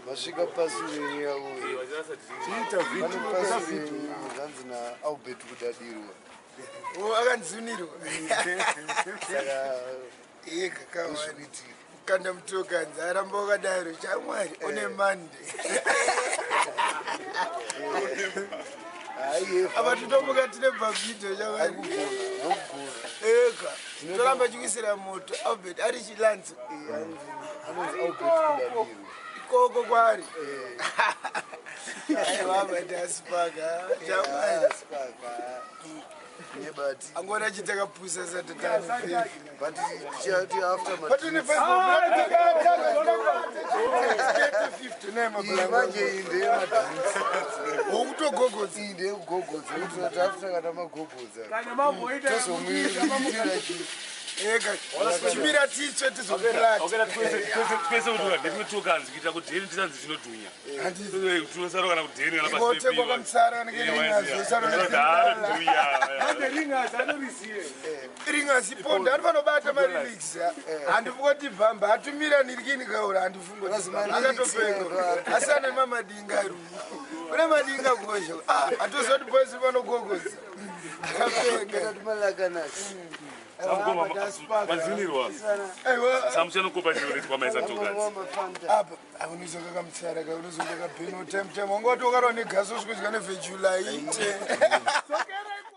Vasvika pasi venyaya uyu pane pasi venyu zvanzi naAlbert kudadirwa akanzunirwa saka kakawari kanda mutokanzi aramba wakadaro chamwari one mande apa titomboka tine bhavhidho chamwari eka toramba chikuisira moto Albert ari chilanzi anonzi Albert kudadirwa ikoko kwari aiwaba ndasipaka chamwari angona chitakapusa satatani but tichati after manje inde okutogogodza inde kugogodza kuti after kana magogodza tozomwirira ega chimira ticho tizokurata kwese kuti ndikutokanzi kuita kuti dheni tisanzi chinodhunya tinosaro kana kuti dheni kana pasipotengwa kamusara ringasi ponda handi vanobata marilix handifungoti bhamba hatumira nirikini kaura handifungakatopenga asi ane mamadinga ari une madinga kuzha hatozoti boisi vanogogodza akapenga timalakanasi Manzinirwa. Samuchanokupa chinoitwa maisa tokanzi. Apa aunizonga kamutsara kaunizonga kabheno time time wangoti ukarwa negazi usikudyane vejuly 8